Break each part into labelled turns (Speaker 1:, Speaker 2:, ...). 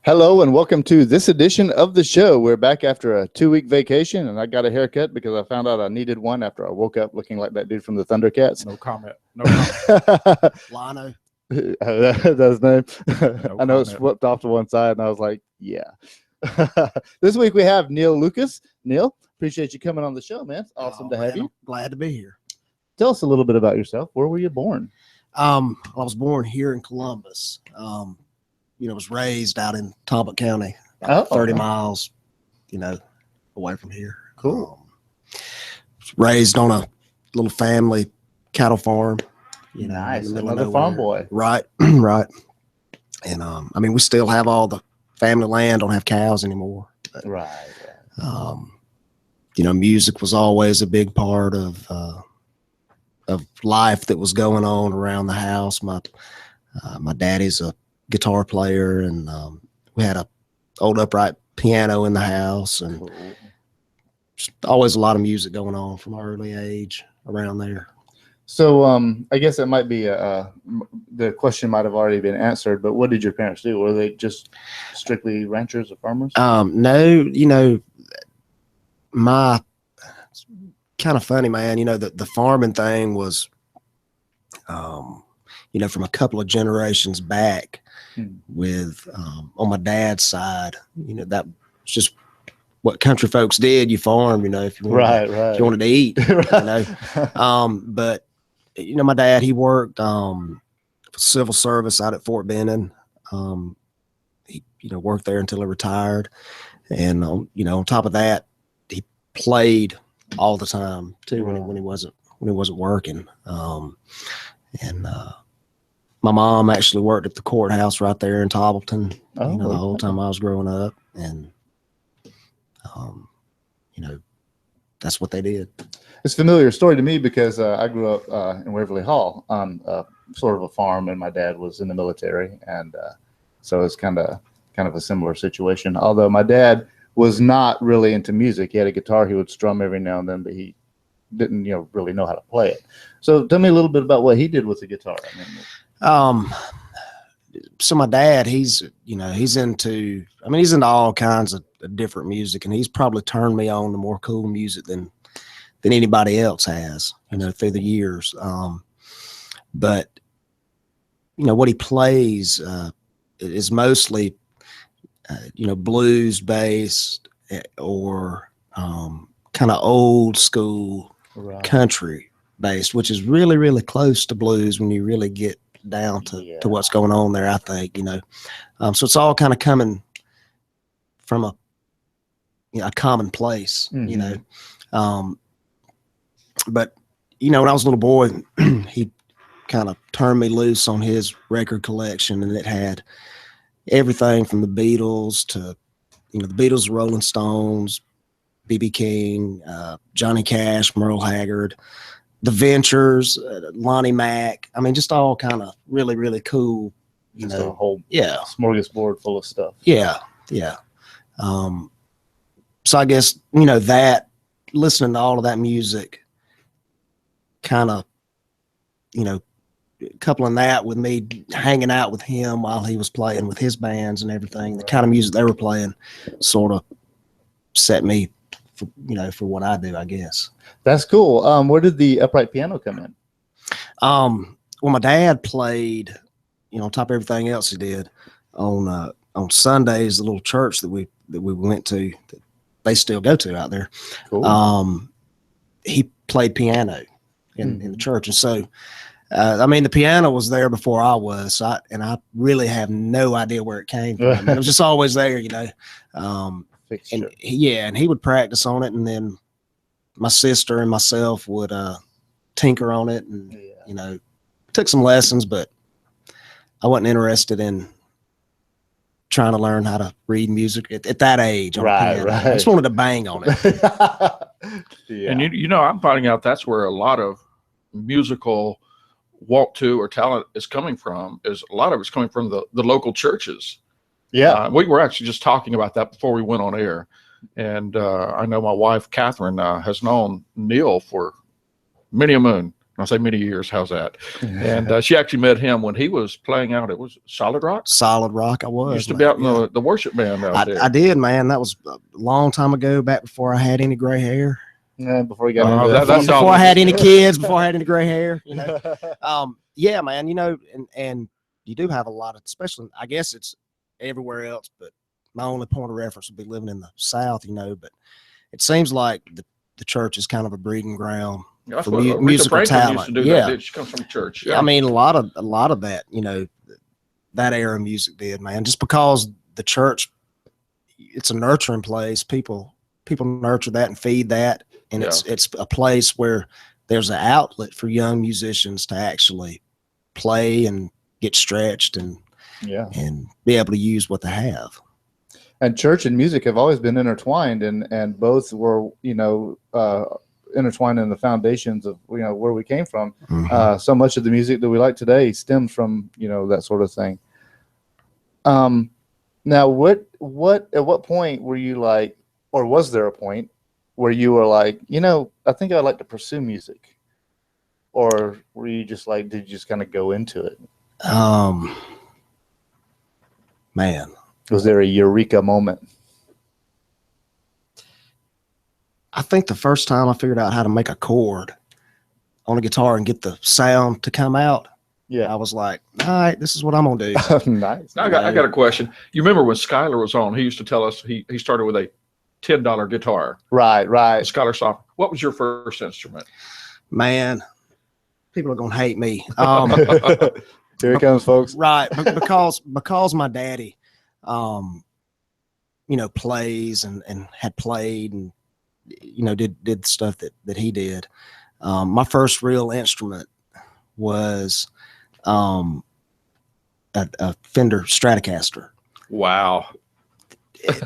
Speaker 1: Hello and welcome to this edition of the show. We're back after a 2-week vacation, and I got a haircut because I found out I needed one after I woke up looking like that dude from the Thundercats.
Speaker 2: No comment. No comment.
Speaker 3: Lano.
Speaker 1: That's his name.
Speaker 2: No
Speaker 1: I know it
Speaker 2: comment.
Speaker 1: swept off to one side, and I was like, yeah. This week we have Neal Lucas. Neal, appreciate you coming on the show, man. It's awesome to have you.
Speaker 3: I'm glad to be here.
Speaker 1: Tell us a little bit about yourself. Where were you born?
Speaker 3: I was born here in Columbus. Was raised out in Talbot County, about 30 miles, away from here.
Speaker 1: Cool.
Speaker 3: Was raised on a little family cattle farm.
Speaker 1: Nice.
Speaker 3: in the middle of
Speaker 1: Another
Speaker 3: nowhere.
Speaker 1: farm boy.
Speaker 3: Right, right. And we still have all the family land. Don't have cows anymore. But,
Speaker 1: Right.
Speaker 3: music was always a big part of life that was going on around the house. My daddy's a guitar player, and we had a old upright piano in the house, and just always a lot of music going on from an early age around there.
Speaker 1: So I guess it might be the question might have already been answered, but what did your parents do? Were they just strictly ranchers or farmers?
Speaker 3: No, my it's kind of funny, man. The farming thing was, from a couple of generations back with on my dad's side, that was just what country folks did. You farm, if you wanted, if you wanted to eat, but my dad, he worked civil service out at Fort Benning. He worked there until he retired, and on top of that, he played all the time too when he wasn't working. My mom actually worked at the courthouse right there in Tobbleton, the whole time I was growing up, and that's what they did.
Speaker 1: It's a familiar story to me because I grew up in Waverly Hall on sort of a farm, and my dad was in the military, and so it's kind of a similar situation. Although my dad was not really into music. He had a guitar he would strum every now and then, but he didn't really know how to play it. So tell me a little bit about what he did with the guitar.
Speaker 3: So my dad, he's into all kinds of different music, and he's probably turned me on to more cool music than anybody else has, through the years. But what he plays is mostly blues based or kind of old school country based, which is really, really close to blues when you really get down to what's going on there, I think. So it's all kind of coming from a common place. But when I was a little boy, he kind of turned me loose on his record collection, and it had everything from the Beatles to the Beatles, Rolling Stones, B.B. King, Johnny Cash, Merle Haggard, The Ventures, Lonnie Mack. Just all kind of really, really cool.
Speaker 1: Just a whole smorgasbord full of stuff.
Speaker 3: Yeah. So I guess that listening to all of that music, kind of coupling that with me hanging out with him while he was playing with his bands and everything, the kind of music they were playing sort of set me for what I do, I guess.
Speaker 1: That's cool. Where did the upright piano come in?
Speaker 3: Well, my dad played, on top of everything else he did, on Sundays, the little church that we went to, that they still go to out there.
Speaker 1: Cool.
Speaker 3: He played piano in the church, and so the piano was there before I was, so I really have no idea where it came from. It was just always there, and he would practice on it, and then my sister and myself would tinker on it, and took some lessons, but I wasn't interested in trying to learn how to read music at that age. Right. I just wanted to bang on it.
Speaker 2: And I'm finding out that's where a lot of musical walk to or talent is coming from. Is a lot of it's coming from the local churches. We were actually just talking about that before we went on air, and I know my wife Catherine has known Neal for many a moon. I'll say many years. How's that? And she actually met him when he was playing out. It was Solid Rock.
Speaker 3: Solid Rock. I was
Speaker 2: used to be out in the worship band out there.
Speaker 3: I did, man. That was a long time ago, back before I had any gray hair.
Speaker 1: Yeah, before you got into that.
Speaker 3: Before I had any kids, before I had any gray hair. You know, yeah, man. You know, and you do have a lot of, especially, I guess it's everywhere else, but my only point of reference would be living in the South. You know, but it seems like the church is kind of a breeding ground.
Speaker 2: That's
Speaker 3: for
Speaker 2: what
Speaker 3: musical talent.
Speaker 2: Used to do.
Speaker 3: Yeah,
Speaker 2: that. She comes from church. Yeah.
Speaker 3: I mean, a lot of that, you know, that era of music did, man. Just because the church, it's a nurturing place. People nurture that and feed that, and it's a place where there's an outlet for young musicians to actually play and get stretched and be able to use what they have.
Speaker 1: And church and music have always been intertwined, and both were, you know, intertwined in the foundations of, you know, where we came from. So much of the music that we like today stems from, you know, that sort of thing. Now, what at what point were you like, or was there a point where you were like, you know, I think I'd like to pursue music, or were you just like, did you just kind of go into it?
Speaker 3: Man,
Speaker 1: was there a eureka moment?
Speaker 3: I think the first time I figured out how to make a chord on a guitar and get the sound to come out, I was like, all right, this is what I'm gonna do.
Speaker 1: Nice.
Speaker 2: Now, I got a question. You remember when Skylar was on? He used to tell us he started with a $10 guitar.
Speaker 1: Right.
Speaker 2: Skylar Soft. What was your first instrument?
Speaker 3: Man, people are gonna hate me.
Speaker 1: Here it comes, folks.
Speaker 3: Right, because my daddy, you know, plays and had played and, you know, did the stuff that he did. My first real instrument was a Fender Stratocaster.
Speaker 2: Wow.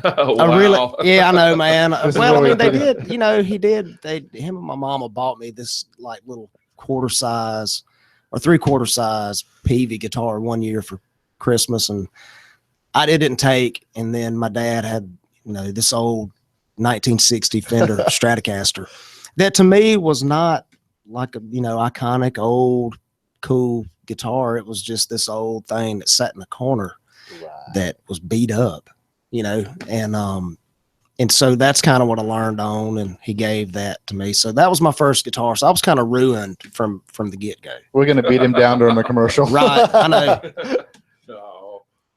Speaker 3: Wow. I know, man. Well, I mean, they did, you know, him and my mama bought me this like little quarter size or 3/4 size Peavey guitar one year for Christmas, and it didn't take. And then my dad had, you know, this old 1960 Fender Stratocaster that to me was not like a, you know, iconic old cool guitar. It was just this old thing that sat in the corner that was beat up, you know, and so that's kind of what I learned on, and he gave that to me. So that was my first guitar. So I was kind of ruined from the get-go.
Speaker 1: We're gonna beat him down during the commercial.
Speaker 3: Right, I know.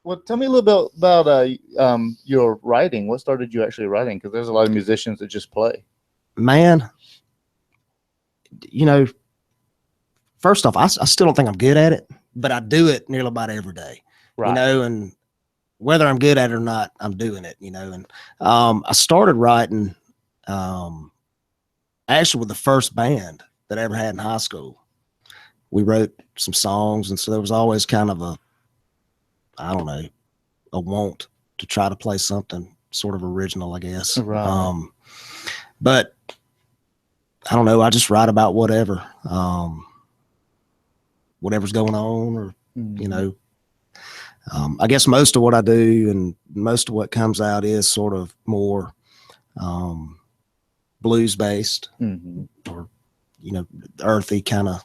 Speaker 1: Well, tell me a little bit about your writing. What started you actually writing? Because there's a lot of musicians that just play.
Speaker 3: Man, you know, first off, I still don't think I'm good at it, but I do it nearly about every day. Right. You know, and whether I'm good at it or not, I'm doing it, you know. And I started writing actually with the first band that I ever had in high school. We wrote some songs, and so there was always kind of a want to try to play something sort of original, I guess.
Speaker 1: Right.
Speaker 3: But I don't know. I just write about whatever, whatever's going on, or, you know, I guess most of what I do and most of what comes out is sort of more blues based, or, you know, earthy kind of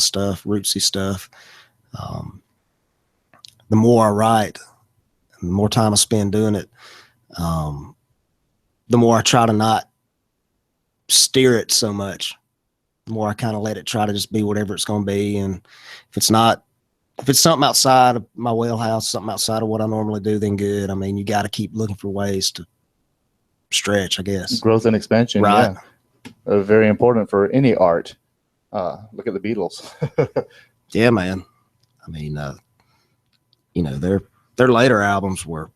Speaker 3: stuff, rootsy stuff. The more I write, the more time I spend doing it, the more I try to not steer it so much. The more I kind of let it try to just be whatever it's going to be. And if it's something outside of my wheelhouse, something outside of what I normally do, then good. I mean, you got to keep looking for ways to stretch, I guess.
Speaker 1: Growth and expansion.
Speaker 3: Right.
Speaker 1: Yeah. Very important for any art. Look at the Beatles.
Speaker 3: Yeah, man. I mean, you know, their later albums were,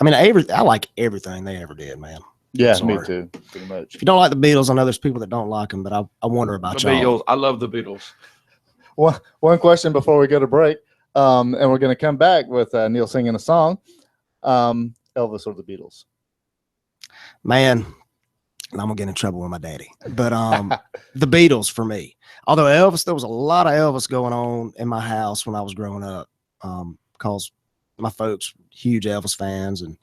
Speaker 3: I mean, I like everything they ever did, man.
Speaker 1: Yeah, me too, pretty much.
Speaker 3: If you don't like the Beatles, I know there's people that don't like them, but I wonder about
Speaker 2: the Beatles. I love the Beatles.
Speaker 1: One question before we go to break, and we're going to come back with Neal singing a song. Elvis or the Beatles?
Speaker 3: Man, and I'm gonna get in trouble with my daddy, but the Beatles for me. Although Elvis, there was a lot of Elvis going on in my house when I was growing up, because my folks huge Elvis fans, and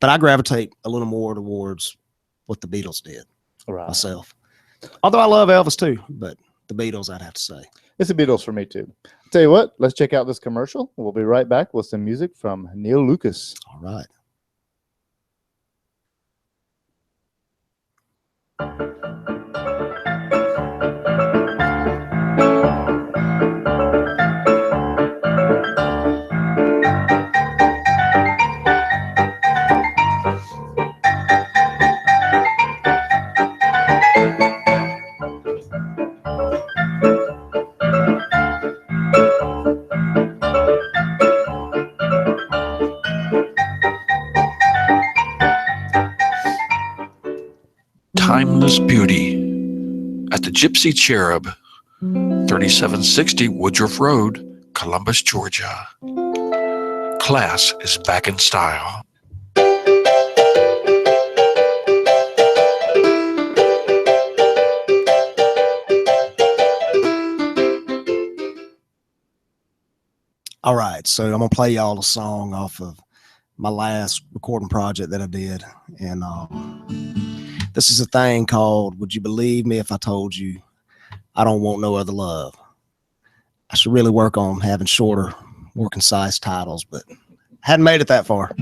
Speaker 3: but I gravitate a little more towards what the Beatles did myself. Although I love Elvis too, but The Beatles, I'd have to say.
Speaker 1: It's the Beatles for me too. I'll tell you what, let's check out this commercial. We'll be right back with some music from Neal Lucas.
Speaker 3: All right.
Speaker 2: Timeless beauty at the Gypsy Cherub, 3760 Woodruff Road, Columbus, Georgia. Class is back in style.
Speaker 3: All right, so I'm gonna play y'all a song off of my last recording project that I did, and this is a thing called "Would You Believe Me If I Told You I Don't Want No Other Love." I should really work on having shorter, more concise titles, but hadn't made it that far.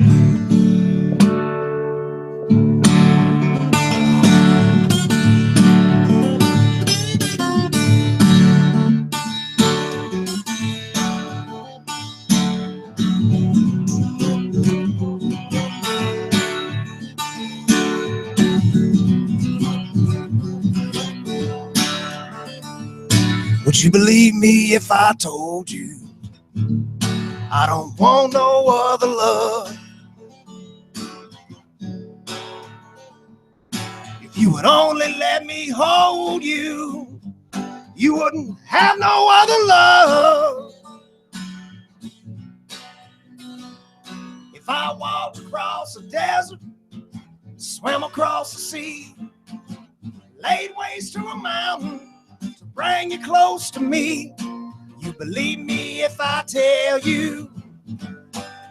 Speaker 3: Would you believe me if I told you I don't want no other love? If you would only let me hold you, you wouldn't have no other love. If I walked across the desert, swam across the sea, laid waste to a mountain to bring you close to me, you believe me if I tell you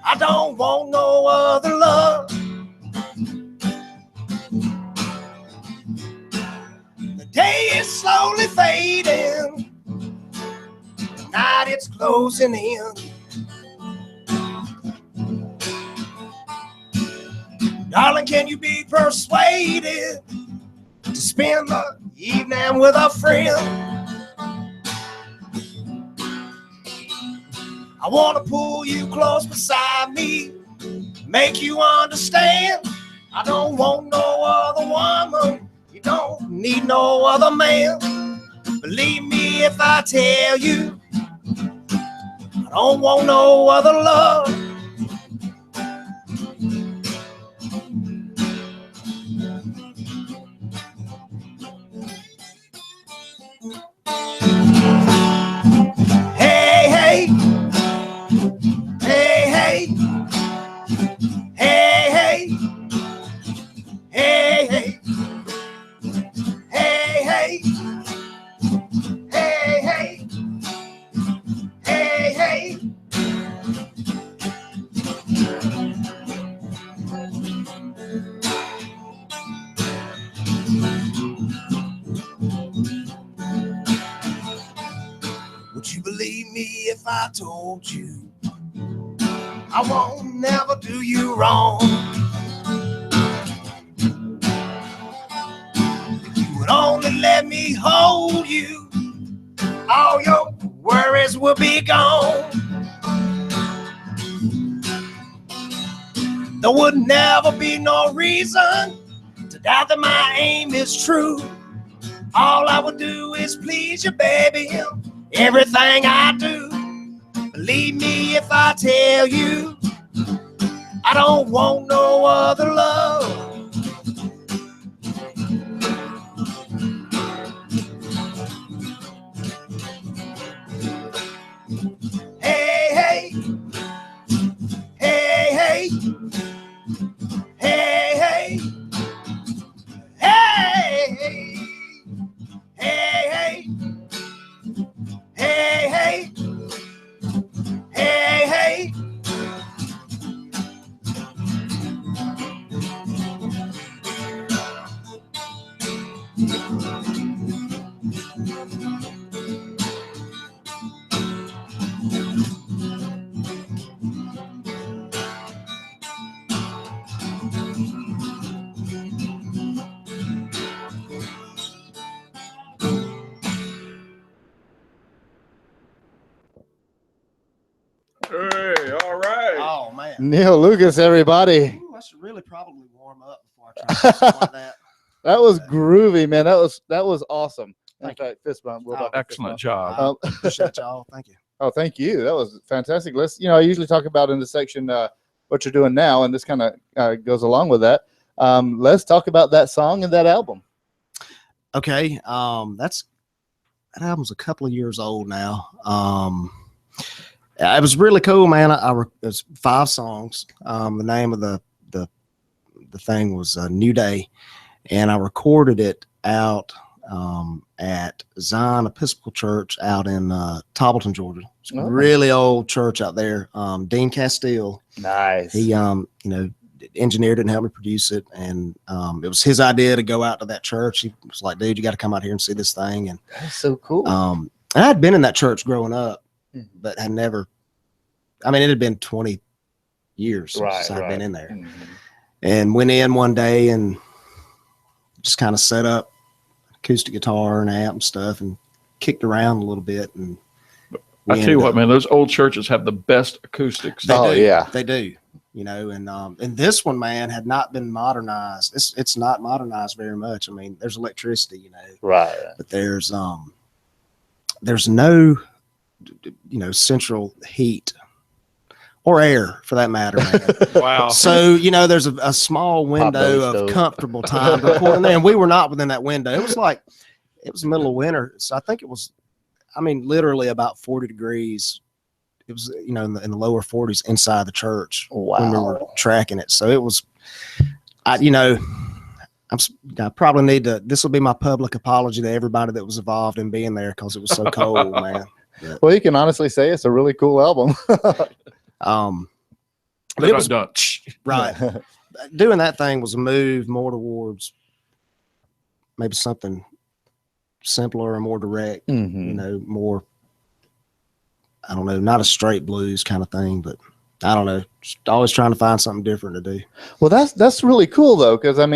Speaker 3: I don't want no other love. The day is slowly fading, the night it's closing in. Darling, can you be persuaded to spend the evening with a friend? I want to pull you close beside me, make you understand I don't want no other woman, you don't need no other man. Believe me if I tell you I don't want no other love. Would you believe me if I told you I won't never do you wrong? If you would only let me hold you, all your worries will be gone. There would never be no reason to doubt that my aim is true. All I would do is please you, baby, in everything I do. Believe me if I tell you I don't want no other love. Hey, hey, hey, hey, hey, hey, hey, hey, hey, hey, hey, hey. man.
Speaker 1: Neal Lucas, everybody.
Speaker 3: Ooh, I should really probably warm up before I try something like that.
Speaker 1: That was groovy, man. That was awesome. In
Speaker 3: Thank
Speaker 1: fact, fist bump. We're about to fist
Speaker 2: Excellent
Speaker 1: bump.
Speaker 2: job.
Speaker 3: I appreciate y'all. Thank you.
Speaker 1: Oh, thank you. That was fantastic. I usually talk about in the section what you're doing now, and this kind of goes along with that. Let's talk about that song and that album.
Speaker 3: Okay, that album's a couple of years old now. It was really cool, man. It's 5 songs. The name of the thing was New Day, and I recorded it out at Zion Episcopal Church out in Toppleton, Georgia. It's a really old church out there. Dean Castile.
Speaker 1: Nice.
Speaker 3: He engineered it and helped me produce it, and it was his idea to go out to that church. He was like, dude, you got to come out here and see this thing. And
Speaker 1: that's so cool.
Speaker 3: I had been in that church growing up, but had never, it had been 20 years since I'd been in there. And went in one day and just kind of set up acoustic guitar and amp and stuff and kicked around a little bit. And
Speaker 2: I tell you what, man, those old churches have the best acoustics.
Speaker 3: They do. And this one, man, had not been modernized. It's not modernized very much. There's electricity,
Speaker 1: right,
Speaker 3: but there's no, central heat or air for that matter, man.
Speaker 2: Wow.
Speaker 3: So, there's a small window of comfortable time to record in there, and we were not within that window. It was the middle of winter. So I think it was, literally about 40 degrees. It was, in the lower 40s inside the church when we were tracking it. So it was, I probably need to, this will be my public apology to everybody that was involved in being there, because it was so cold, man. But,
Speaker 1: well, you can honestly say it's a really cool album.
Speaker 3: but it was done. Right. Doing that thing was a move more towards maybe something simpler and more direct, more, I don't know, not a straight blues kind of thing, but I don't know, just always trying to find something different to do.
Speaker 1: Well, that's really cool though, because all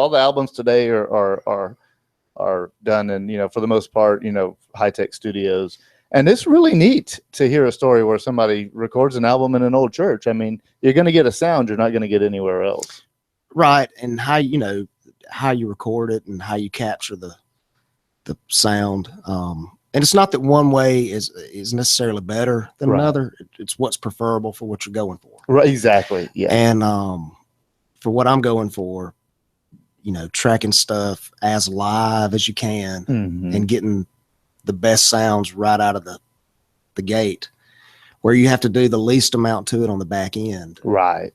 Speaker 1: the albums today are done in, for the most part, high-tech studios. And it's really neat to hear a story where somebody records an album in an old church. You're going to get a sound you're not going to get anywhere else.
Speaker 3: Right. And how you record it and how you capture the sound. And it's not that one way is necessarily better than another. It's what's preferable for what you're going for.
Speaker 1: Right. Exactly. Yeah.
Speaker 3: And for what I'm going for, tracking stuff as live as you can and getting the best sounds right out of the gate, where you have to do the least amount to it on the back end.
Speaker 1: Right.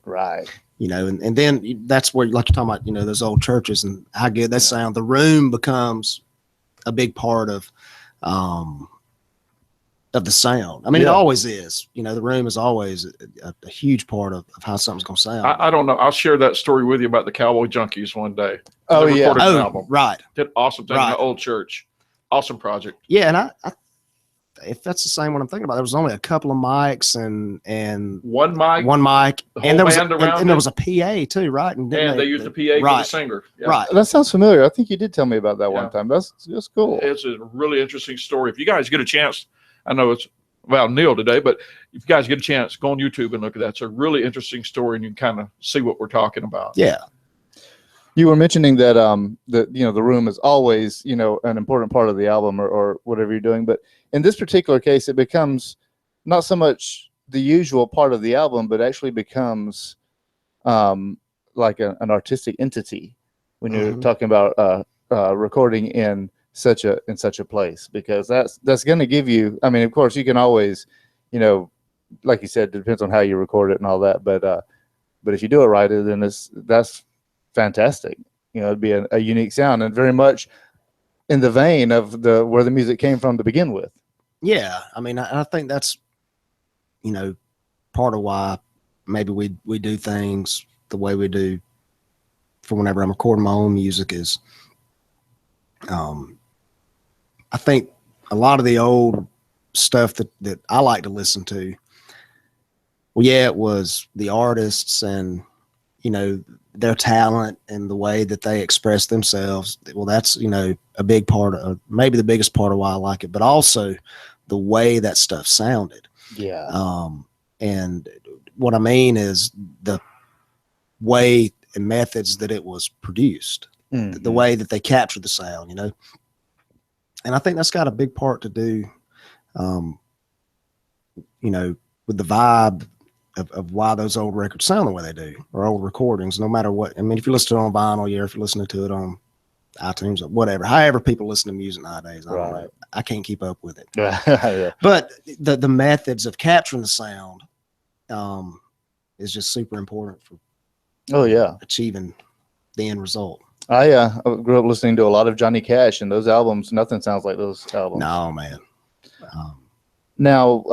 Speaker 3: And then that's where, like you're talking about, those old churches and how good that sound. The room becomes a big part of the sound. It always is. The room is always a huge part of how something's going to sound.
Speaker 2: I don't know. I'll share that story with you about the Cowboy Junkies one day.
Speaker 1: Oh, yeah.
Speaker 2: An album.
Speaker 3: Right.
Speaker 2: Did awesome thing in the old church. Awesome project.
Speaker 3: Yeah, and I if that's the same one I'm thinking about, there was only a couple of mics and
Speaker 2: one mic,
Speaker 3: the and there was there was a PA too, right? And
Speaker 2: they used a PA for the singer. Yeah.
Speaker 3: Right.
Speaker 1: That sounds familiar. I think you did tell me about that one time. That's cool.
Speaker 2: It's a really interesting story. If you guys get a chance, I know it's Neil today, but if you guys get a chance, go on YouTube and look at that. It's a really interesting story, and you can kind of see what we're talking about.
Speaker 3: Yeah.
Speaker 1: You were mentioning that the room is always an important part of the album or whatever you're doing, but in this particular case, it becomes not so much the usual part of the album, but actually becomes like an artistic entity when you're talking about recording in such a place, because that's going to give you. Of course, you can always, like you said, it depends on how you record it and all that, but if you do it right, then that's fantastic. It'd be a unique sound and very much in the vein of where the music came from to begin with.
Speaker 3: Yeah. I think that's, part of why maybe we do things the way we do for whenever I'm recording my own music is, I think a lot of the old stuff that I like to listen to, well, yeah, it was the artists and, their talent and the way that they express themselves. Well, that's, a big part of, maybe the biggest part of why I like it, but also the way that stuff sounded.
Speaker 1: Yeah.
Speaker 3: And what I mean is the way and methods that it was produced, the way that they captured the sound, you know. And I think that's got a big part to do, you know, with the vibe of why those old records sound the way they do, or old recordings, no matter what. I mean, if you listen to it on vinyl, yeah, if you're listening to it on iTunes or whatever, however people listen to music nowadays, I don't know. I can't keep up with it.
Speaker 1: Yeah.
Speaker 3: But the methods of capturing the sound is just super important for achieving the end result.
Speaker 1: I grew up listening to a lot of Johnny Cash, and those albums, nothing sounds like those albums.
Speaker 3: No, man.
Speaker 1: Now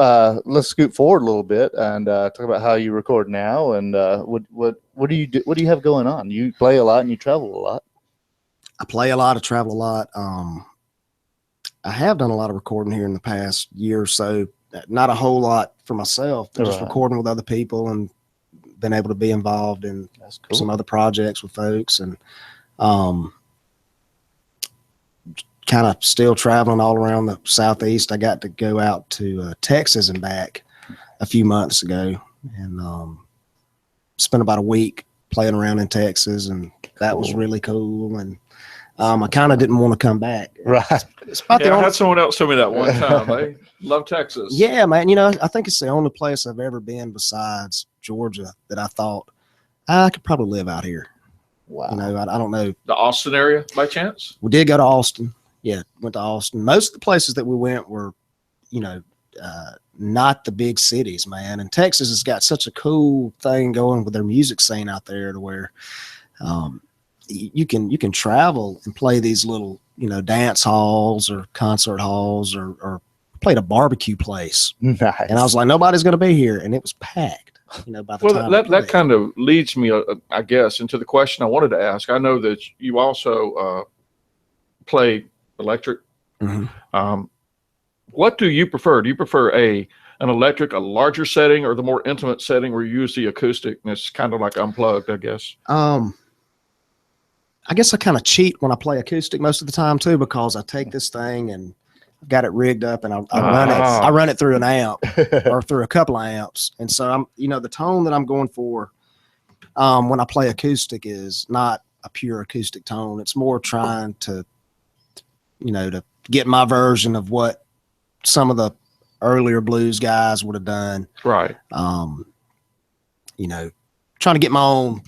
Speaker 1: let's scoot forward a little bit and talk about how you record now, and what do you do? What do you have going on? You play a lot and you travel a lot.
Speaker 3: I play a lot, I travel a lot. I have done a lot of recording here in the past year or so. Not a whole lot for myself, but just recording with other people, and been able to be involved in some other projects with folks, and kind of still traveling all around the Southeast. I got to go out to Texas and back a few months ago, and spent about a week playing around in Texas, and that was really cool. And I kind of didn't want to come back.
Speaker 1: Right.
Speaker 3: It's about
Speaker 2: I had someone else tell me that one time. They love Texas.
Speaker 3: Yeah, man. You know, I think it's the only place I've ever been besides Georgia that I thought I could probably live out here.
Speaker 1: Wow.
Speaker 3: You know, I don't know.
Speaker 2: The Austin area, by chance?
Speaker 3: We did go to Austin. Yeah, went to Austin. Most of the places that we went were, you know, not the big cities, man. And Texas has got such a cool thing going with their music scene out there, to where you can travel and play these little, you know, dance halls or concert halls, or played a barbecue place.
Speaker 1: Nice.
Speaker 3: And I was like, nobody's going to be here, and it was packed. You know, by the time
Speaker 2: that kind of leads me, I guess, into the question I wanted to ask. I know that you also play electric.
Speaker 3: Mm-hmm.
Speaker 2: What do you prefer? Do you prefer an electric, a larger setting, or the more intimate setting where you use the acoustic and it's kind of like unplugged, I guess?
Speaker 3: I guess I kind of cheat when I play acoustic most of the time too, because I take this thing and I've got it rigged up, and I run it through an amp or through a couple of amps. And so I'm, you know, the tone that I'm going for when I play acoustic is not a pure acoustic tone. It's more trying to, you know, to get my version of what some of the earlier blues guys would have done.
Speaker 2: Right.
Speaker 3: You know, trying to get my own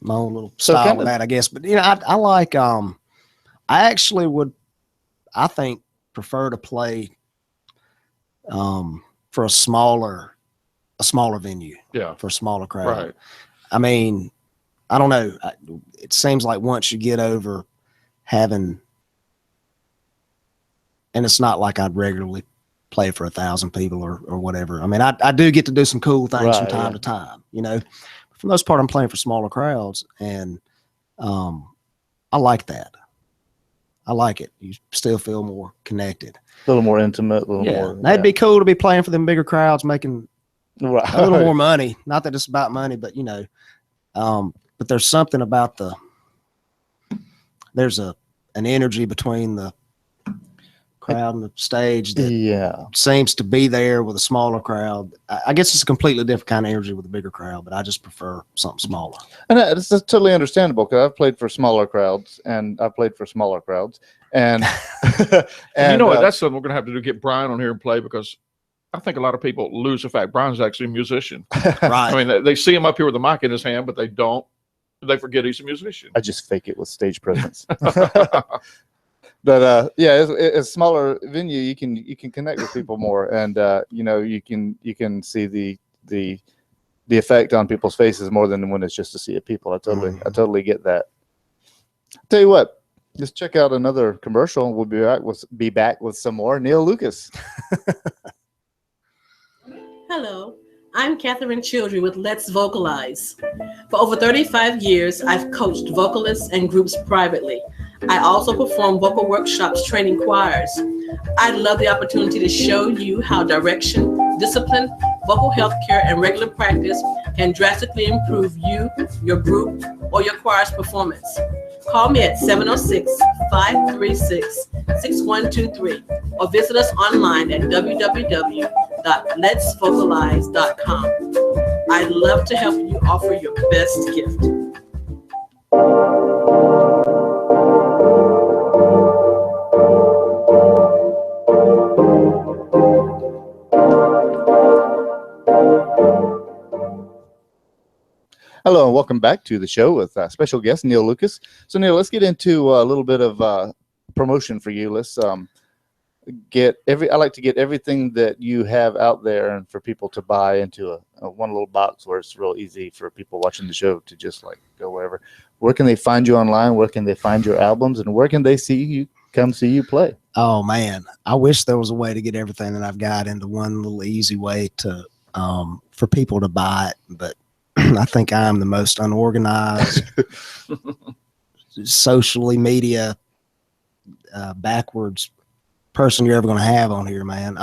Speaker 3: little style with that, I guess. But, you know, I like, I actually would, I think, prefer to play for a smaller venue.
Speaker 2: Yeah.
Speaker 3: For a smaller crowd.
Speaker 2: Right.
Speaker 3: I mean, I don't know. It seems like once you get over having, and it's not like I'd regularly play for 1,000 people or whatever. I mean, I do get to do some cool things from time to time, you know. For the most part, I'm playing for smaller crowds, and I like that. I like it. You still feel more connected.
Speaker 1: A little more intimate, a little more.
Speaker 3: That'd be cool to be playing for them bigger crowds, making a little more money. Not that it's about money, but, you know, but there's something about there's an energy between the crowd and the stage that seems to be there with a smaller crowd. I guess it's a completely different kind of energy with a bigger crowd, but I just prefer something smaller.
Speaker 1: And it's totally understandable, because I've played for smaller crowds, and I've played for smaller crowds, and
Speaker 2: and you know what? That's something we're gonna have to do. Get Brian on here and play, because I think a lot of people lose the fact Brian's actually a musician.
Speaker 3: Right.
Speaker 2: I mean, they see him up here with a mic in his hand, but they don't. They forget he's a musician.
Speaker 1: I just fake it with stage presence. But yeah, it's a smaller venue. You can connect with people more, and you know, you can see the effect on people's faces more than when it's just a sea of people. I totally get that. Tell you what, just check out another commercial, and we'll be back with some more Neal Lucas.
Speaker 4: Hello, I'm Catherine Childry with Let's Vocalize. For over 35 years, I've coached vocalists and groups privately. I also perform vocal workshops training choirs. I'd love the opportunity to show you how direction, discipline, vocal health care, and regular practice can drastically improve you, your group, or your choir's performance. Call me at 706-536-6123 or visit us online at www.letsvocalize.com. I'd love to help you offer your best gift.
Speaker 1: Hello and welcome back to the show with special guest Neal Lucas. So Neal, let's get into a little bit of promotion for you. Let's I like to get everything that you have out there and for people to buy into a one little box where it's real easy for people watching the show to just like go wherever. Where can they find you online? Where can they find your albums? And where can they come see you play?
Speaker 3: Oh man, I wish there was a way to get everything that I've got into one little easy way to for people to buy it, but I think I'm the most unorganized, socially media backwards person you're ever going to have on here, man.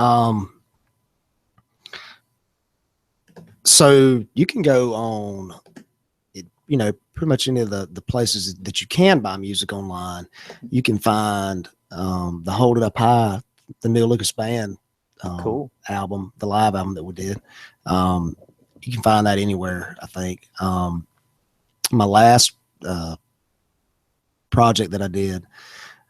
Speaker 3: So you can go on, pretty much any of the places that you can buy music online. You can find the Hold It Up High, the Neal Lucas Band
Speaker 1: cool
Speaker 3: album, the live album that we did. You can find that anywhere, I think. My last project that I did,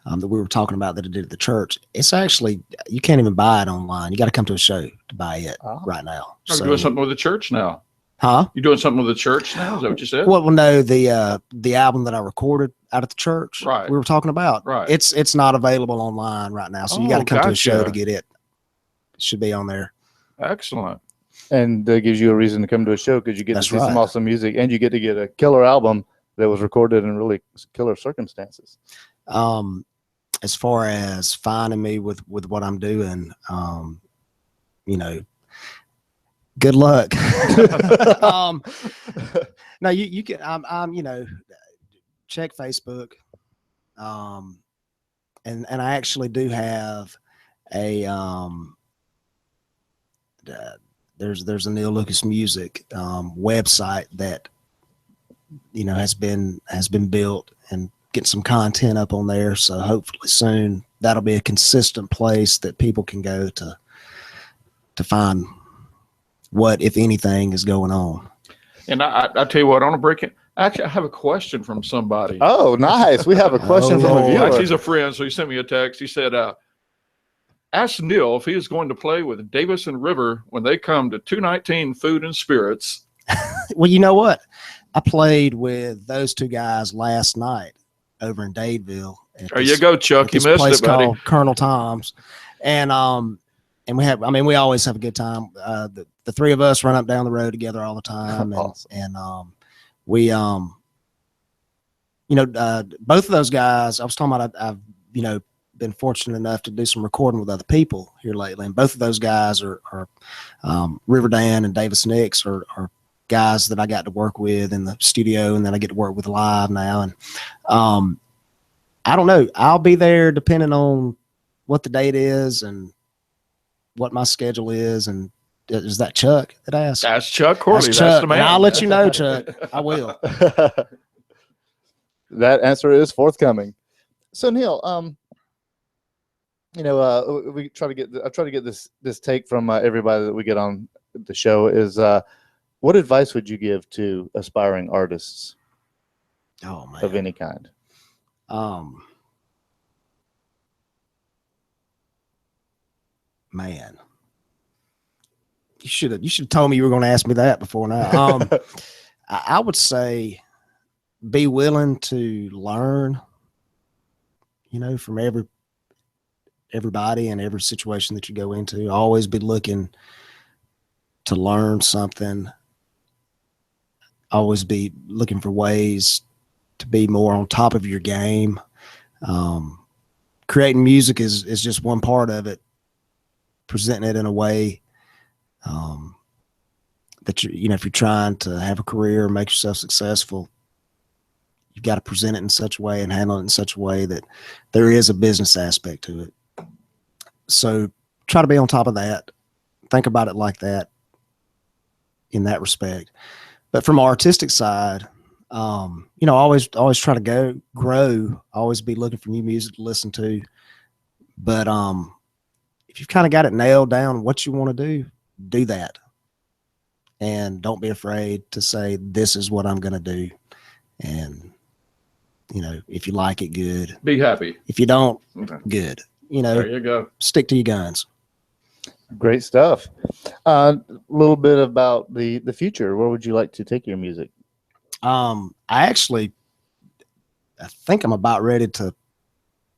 Speaker 3: that we were talking about that I did at the church, it's actually, you can't even buy it online. You got to come to a show to buy it right now.
Speaker 2: You're doing something with the church now.
Speaker 3: Huh?
Speaker 2: You doing something with the church now? Is that what you said?
Speaker 3: Well, no, the album that I recorded out at the church,
Speaker 2: right,
Speaker 3: we were talking about,
Speaker 2: right,
Speaker 3: it's not available online right now. So you got to come to a show to get it. It should be on there.
Speaker 2: Excellent.
Speaker 1: And that gives you a reason to come to a show because you get to see some awesome music and you get to get a killer album that was recorded in really killer circumstances.
Speaker 3: As far as finding me with what I'm doing, good luck. No, you can, I'm check Facebook. And I actually do have a, there's a Neal Lucas Music website that has been built and get some content up on there. So hopefully soon that'll be a consistent place that people can go to find what, if anything, is going on.
Speaker 2: And I tell you what, on a break it. Actually, I have a question from somebody.
Speaker 1: Oh, nice. We have a question from a viewer.
Speaker 2: Actually, he's a friend, so he sent me a text. He said, ask Neal if he is going to play with Davis and River when they come to 219 Food and Spirits.
Speaker 3: Well, you know what? I played with those two guys last night over in Dadeville.
Speaker 2: There you go, Chuck. You missed it, buddy. Called
Speaker 3: Colonel Tom's. And we always have a good time. The three of us run up down the road together all the time.
Speaker 1: Awesome.
Speaker 3: And we, both of those guys, I was talking about, I've been fortunate enough to do some recording with other people here lately, and both of those guys are River Dan and Davis Nix are guys that I got to work with in the studio, and then I get to work with live now. And I don't know, I'll be there depending on what the date is and what my schedule is. And is that Chuck that asked?
Speaker 2: That's Chuck Corley.
Speaker 3: That's Chuck.
Speaker 2: the man.
Speaker 3: And I'll let you know, Chuck. I will.
Speaker 1: That answer is forthcoming. So Neal, we try to get. I try to get this take from everybody that we get on the show. Is what advice would you give to aspiring artists?
Speaker 3: Oh man,
Speaker 1: of any kind.
Speaker 3: Man, you should have told me you were going to ask me that before now. I would say be willing to learn, from everybody and every situation that you go into. Always be looking to learn something. Always be looking for ways to be more on top of your game. Creating music is just one part of it. Presenting it in a way that if you're trying to have a career, make yourself successful, you've got to present it in such a way and handle it in such a way that there is a business aspect to it. So try to be on top of that. Think about it like that in that respect. But from an artistic side, always try to grow, always be looking for new music to listen to. But if you've kind of got it nailed down what you want to do that. And don't be afraid to say, this is what I'm going to do. And, if you like it, good.
Speaker 2: Be happy.
Speaker 3: If you don't, good.
Speaker 2: There you go.
Speaker 3: Stick to your guns.
Speaker 1: Great stuff. A little bit about the future. Where would you like to take your music?
Speaker 3: I think I'm about ready to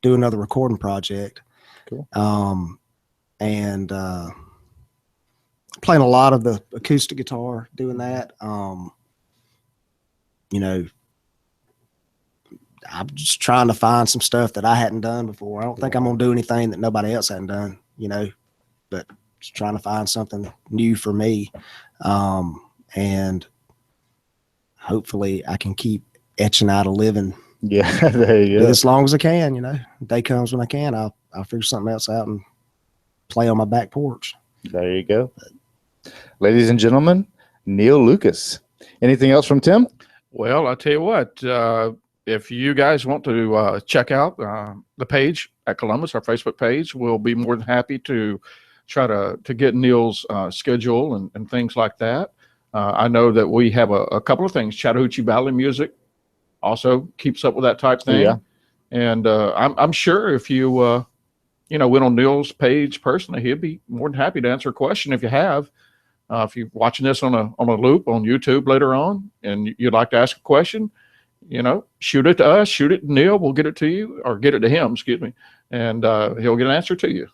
Speaker 3: do another recording project.
Speaker 1: Cool.
Speaker 3: And playing a lot of the acoustic guitar, doing that. I'm just trying to find some stuff that I hadn't done before. I don't think I'm going to do anything that nobody else hadn't done, but just trying to find something new for me. And hopefully I can keep etching out a living.
Speaker 1: Yeah, there you go.
Speaker 3: As long as I can, the day comes when I can, I'll figure something else out and play on my back porch.
Speaker 1: There you go. Ladies and gentlemen, Neal Lucas. Anything else from Tim?
Speaker 2: Well, I'll tell you what, if you guys want to check out the page at Columbus, our Facebook page, we'll be more than happy to try to get Neal's schedule and things like that. I know that we have a couple of things. Chattahoochee Valley Music also keeps up with that type thing.
Speaker 1: Yeah.
Speaker 2: And I'm sure if you, went on Neal's page personally, he'd be more than happy to answer a question if you have. If you're watching this on a loop on YouTube later on and you'd like to ask a question, shoot it to us, shoot it to Neal. We'll get it to you, or get it to him, excuse me. And he'll get an answer to you.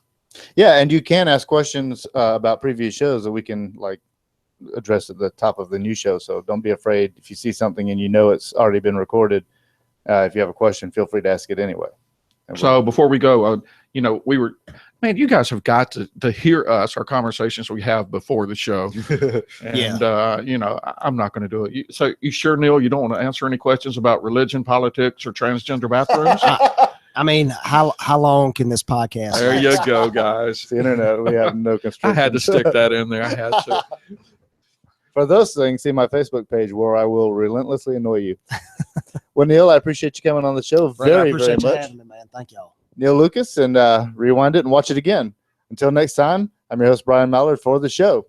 Speaker 1: Yeah. And you can ask questions about previous shows that we can address at the top of the new show. So don't be afraid if you see something and it's already been recorded. If you have a question, feel free to ask it anyway.
Speaker 2: So before we go, you guys have got to hear us, our conversations we have before the show. And, I'm not going to do it. So you sure, Neal, you don't want to answer any questions about religion, politics, or transgender bathrooms?
Speaker 3: How long can this podcast
Speaker 2: There you go, guys.
Speaker 1: The internet, we have no constraints.
Speaker 2: I had to stick that in there. I had to.
Speaker 1: For those things, see my Facebook page where I will relentlessly annoy you. Well, Neal, I appreciate you coming on the show very much.
Speaker 3: Having me, man. Thank y'all.
Speaker 1: Neal Lucas, and rewind it and watch it again. Until next time, I'm your host, Brian Mallard, for the show.